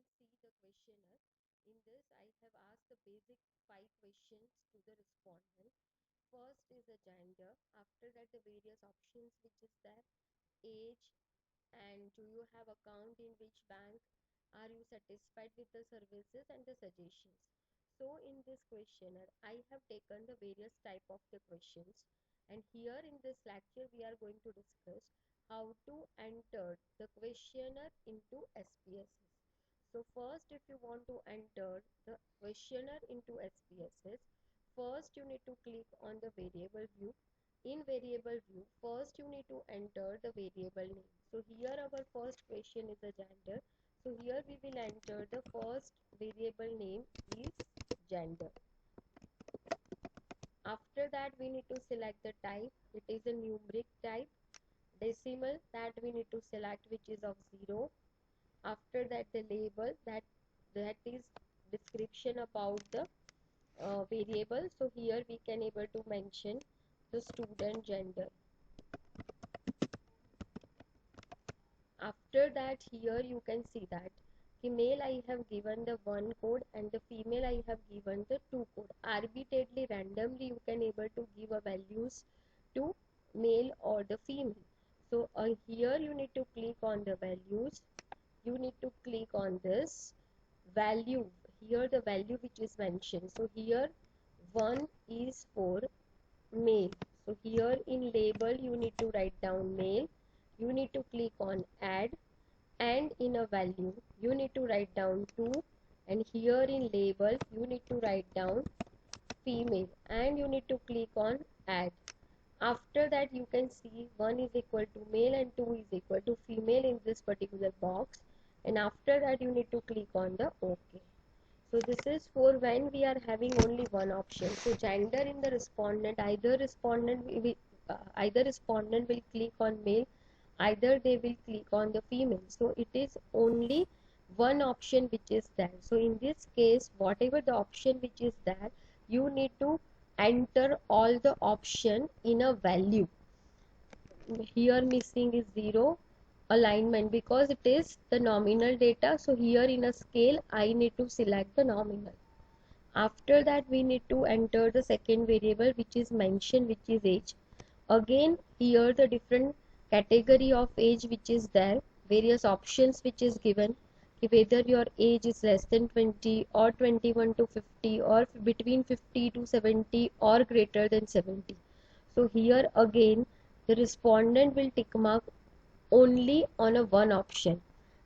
can see the questionnaire. In this, I have asked the basic 5 questions to the respondent. First is the gender. After that, the various options which is there, age, and do you have account in which bank, are you satisfied with the services, and the suggestions. So in this questionnaire, I have taken the various type of the questions, and here in this lecture we are going to discuss how to enter the questionnaire into SPSS. So first, if you want to enter the questionnaire into SPSS, first you need to click on the variable view. In variable view, first you need to enter the variable name. So here our first question is the gender. So here we will enter the first variable name is gender. After that we need to select the type. It is a numeric type. Decimal, that we need to select, which is of 0. After that the label, that is description about the variable. So here we can able to mention the student gender. After that, here you can see that male I have given the 1 code and the female I have given the 2 code. Arbitrarily, randomly you can able to give a values to male or the female. So here you need to click on the values. You need to click on this value. Here the value which is mentioned. So here 1 is for male. So here in label you need to write down male. You need to click on add, and in a value you need to write down 2, and here in label you need to write down female, and you need to click on add. After that you can see 1 is equal to male and 2 is equal to female in this particular box, and after that you need to click on the OK. So this is for when we are having only one option. So gender in the respondent, either respondent will click on male, either they will click on the female. So it is only one option which is there. So in this case, whatever the option which is there, you need to enter all the option in a value. Here missing is 0 alignment because it is the nominal data. So here in a scale I need to select the nominal. After that we need to enter the second variable which is mentioned, which is age. Again here the different category of age which is there, various options which is given, whether your age is less than 20 or 21 to 50 or between 50 to 70 or greater than 70. So here again the respondent will tick mark only on a one option.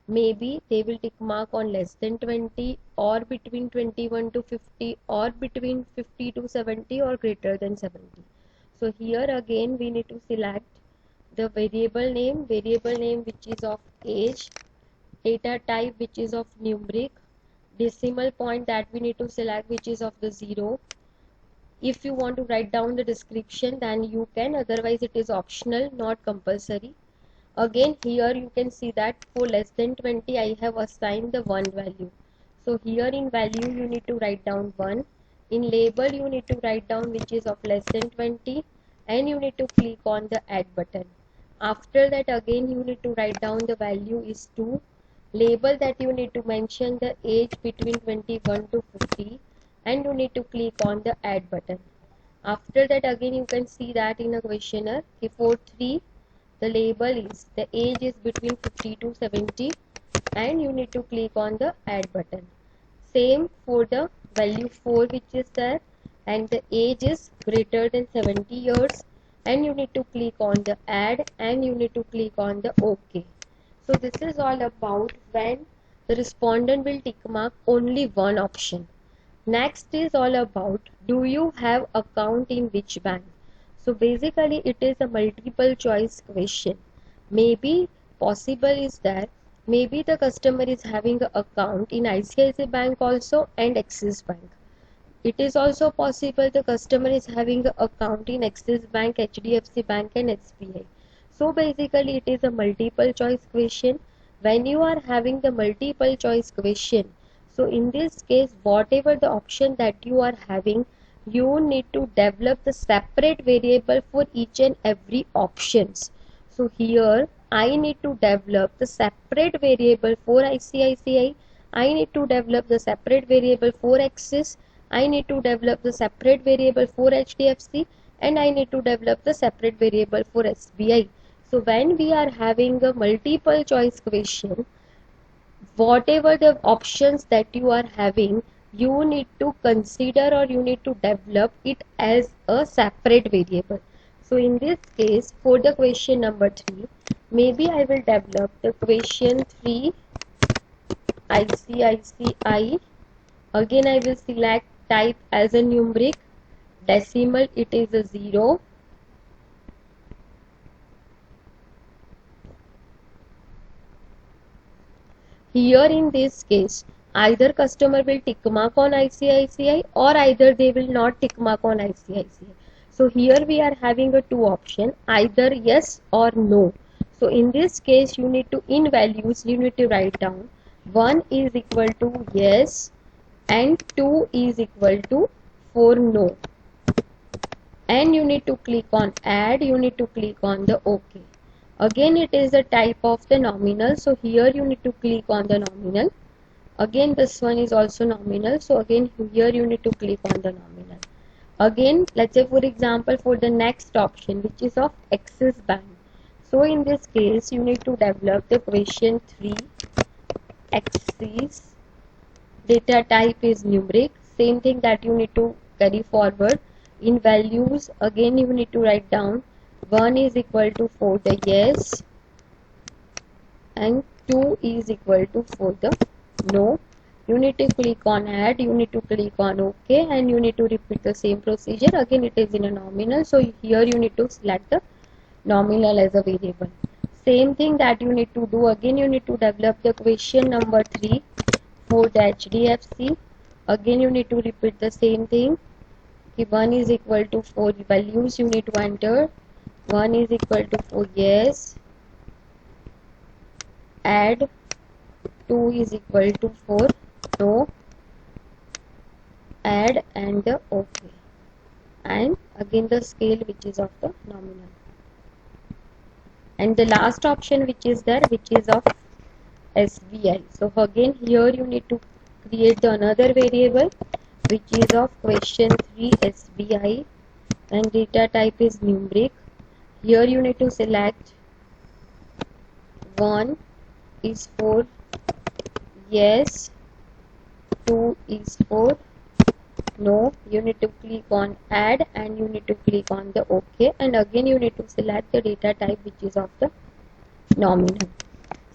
Maybe they will tick mark on less than 20 or between 21 to 50 or between 50 to 70 or greater than 70. So here again we need to select the variable name which is of age, data type which is of numeric, decimal point that we need to select which is of the 0. If you want to write down the description then you can, otherwise it is optional, not compulsory. Again here you can see that for less than 20 I have assigned the 1 value. So here in value you need to write down 1. In label you need to write down which is of less than 20, and you need to click on the add button. After that again you need to write down the value is 2. Label that you need to mention the age between 21 to 50, and you need to click on the add button. After that again you can see that in a questionnaire for 3 the label is the age is between 50 to 70, and you need to click on the add button. Same for the value 4 which is there, and the age is greater than 70 years, and you need to click on the add, and you need to click on the OK. So this is all about when the respondent will tick mark only one option. Next is all about do you have account in which bank. So basically it is a multiple choice question. Maybe possible is that maybe the customer is having an account in ICICI Bank also and Axis Bank. It is also possible the customer is having an account in Axis Bank, HDFC Bank and SBI. So basically it is a multiple choice question. When you are having the multiple choice question, so in this case whatever the option that you are having, you need to develop the separate variable for each and every options. So here I need to develop the separate variable for ICICI, I need to develop the separate variable for Axis, I need to develop the separate variable for HDFC, and I need to develop the separate variable for SBI. So when we are having a multiple choice question, whatever the options that you are having, you need to consider or you need to develop it as a separate variable. So in this case, for the question number 3, maybe I will develop the question 3 ICICI. Again I will select type as a numeric, decimal it is a 0. Here in this case, either customer will tick mark on ICICI or either they will not tick mark on ICICI. So here we are having a two option, either yes or no. So in this case, you need to, in values, you need to write down 1 is equal to yes and 2 is equal to 4 no. And you need to click on add, you need to click on the OK. Again it is a type of the nominal, so here you need to click on the nominal. Again this one is also nominal, so again here you need to click on the nominal. Again let's say for example for the next option which is of Axis Bank. So in this case you need to develop the question 3 Axis, data type is numeric, same thing that you need to carry forward. In values again you need to write down 1 is equal to for the yes and 2 is equal to for the no. You need to click on add, you need to click on OK, and you need to repeat the same procedure. Again it is in a nominal, so here you need to select the nominal as a variable. Same thing that you need to do, again you need to develop the question number 3 for the HDFC. Again you need to repeat the same thing. 1 is equal to 4 values you need to enter. 1 is equal to 4 yes, add, 2 is equal to 4 no, add and the OK, and again the scale which is of the nominal. And the last option which is there, which is of SBI. So again here you need to create the another variable which is of question 3 SBI and data type is numeric. Here you need to select 1 is for yes, 2 is for no. You need to click on add and you need to click on the OK, and again you need to select the data type which is of the nominal.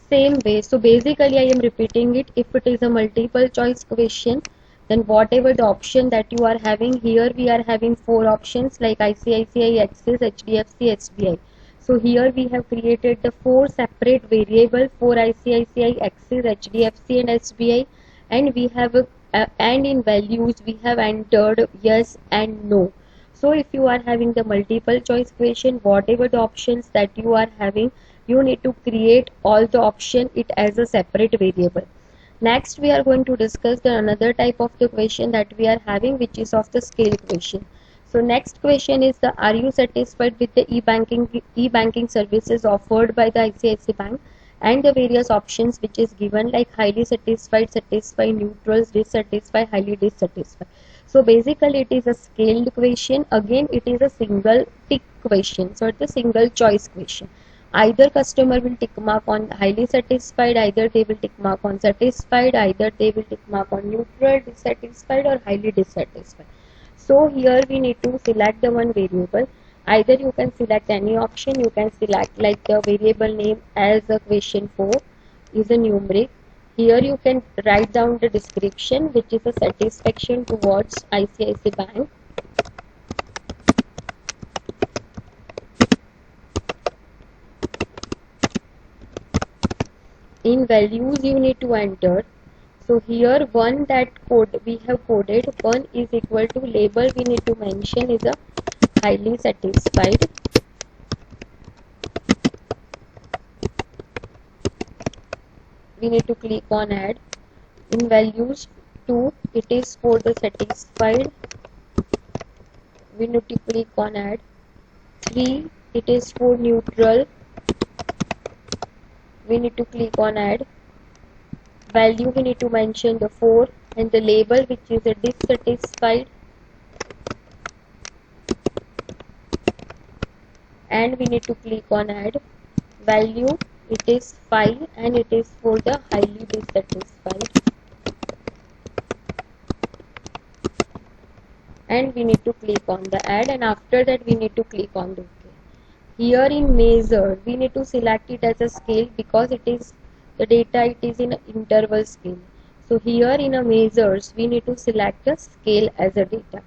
Same way, so basically I am repeating it. If it is a multiple choice question, then whatever the option that you are having, here we are having 4 options like ICICI, Axis, HDFC, SBI. So here we have created the 4 separate variable for ICICI, Axis, HDFC and SBI, and we have and in values we have entered yes and no. So if you are having the multiple choice question, whatever the options that you are having, you need to create all the option it as a separate variable. Next we are going to discuss the another type of the question that we are having, which is of the scale question. So next question is the are you satisfied with the e-banking services offered by the ICICI Bank, and the various options which is given like highly satisfied, satisfied, neutral, dissatisfied, highly dissatisfied. So basically it is a scaled question. Again it is a single tick question, so it's a single choice question. Either customer will tick mark on highly satisfied, either they will tick mark on satisfied, either they will tick mark on neutral, dissatisfied or highly dissatisfied. So here we need to select the one variable. Either you can select any option, you can select like the variable name as a question 4 is a numeric. Here you can write down the description which is a satisfaction towards ICICI Bank. In values you need to enter. So here one that code we have coded, 1 is equal to label we need to mention is a highly satisfied. We need to click on add. In values 2 it is for the satisfied. We need to click on add. 3 it is for neutral. We need to click on add. value we need to mention the 4, and the label which is a dissatisfied, and we need to click on add value. It is 5 and it is for the highly dissatisfied, and we need to click on the add, and after that we need to click on the OK. Here in measure we need to select it as a scale because it is the data, it is in interval scale. So here in a measures we need to select a scale as a data.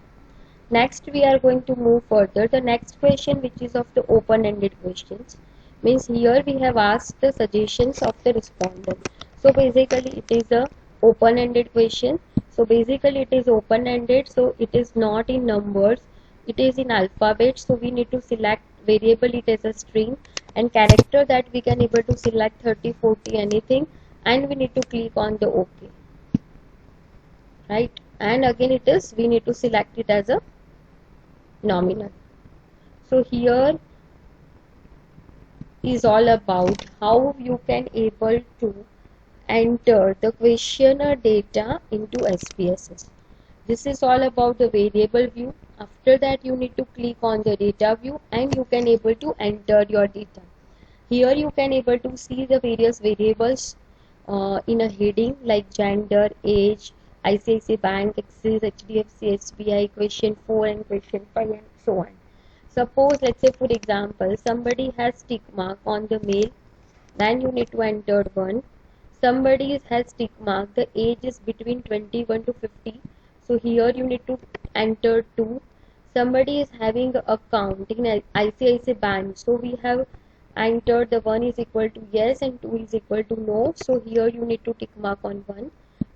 Next we are going to move further. The next question, which is of the open-ended questions, means here we have asked the suggestions of the respondent. So basically it is a open-ended question. So basically it is open-ended, so it is not in numbers, it is in alphabet. So we need to select variable it as a string, and character that we can able to select 30, 40, anything, and we need to click on the OK, right? And again it is, we need to select it as a nominal. So here is all about how you can able to enter the questionnaire data into SPSS. This is all about the variable view. After that you need to click on the data view and you can able to enter your data. Here you can able to see the various variables in a heading like gender, age, ICICI Bank, Axis, HDFC, SBI, question 4 and question 5 and so on. Suppose, let's say for example, somebody has tick mark on the mail, then you need to enter 1. Somebody has tick mark, the age is between 21 to 50, so here you need to enter 2. Somebody is having a account in ICICI Bank, so we have entered the 1 is equal to yes and 2 is equal to no, so here you need to tick mark on 1.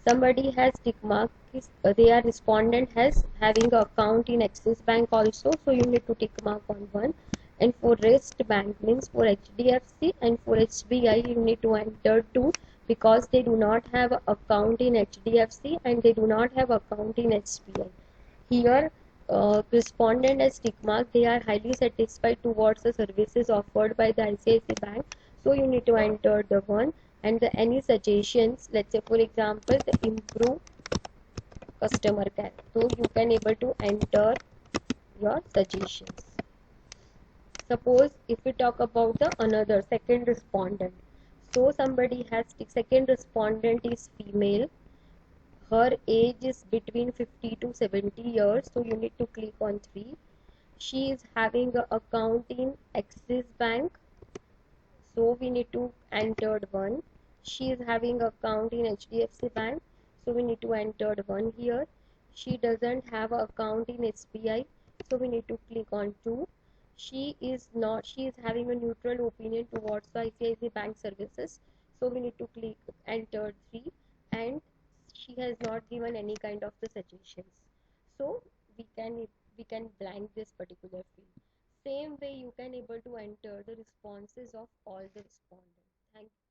Somebody has tick mark, their respondent has having a account in Axis Bank also, so you need to tick mark on 1. And for rest bank, means for HDFC and for SBI, you need to enter 2 because they do not have account in HDFC and they do not have account in SBI. Here respondent as tick mark, they are highly satisfied towards the services offered by the ICICI Bank, so you need to enter the 1. And the any suggestions, let's say for example the improve customer care, so you can able to enter your suggestions. Suppose if we talk about the another second respondent, so somebody has second respondent is female, her age is between 50 to 70 years, so you need to click on 3. She is having a account in Axis Bank, so we need to enter 1. She is having account in HDFC Bank, so we need to enter 1 here. She doesn't have account in SBI, so we need to click on 2. She is having a neutral opinion towards the ICICI Bank services, so we need to click enter 3. And she has not given any kind of the suggestions, so we can blank this particular field. Same way you can able to enter the responses of all the respondents. Thank you.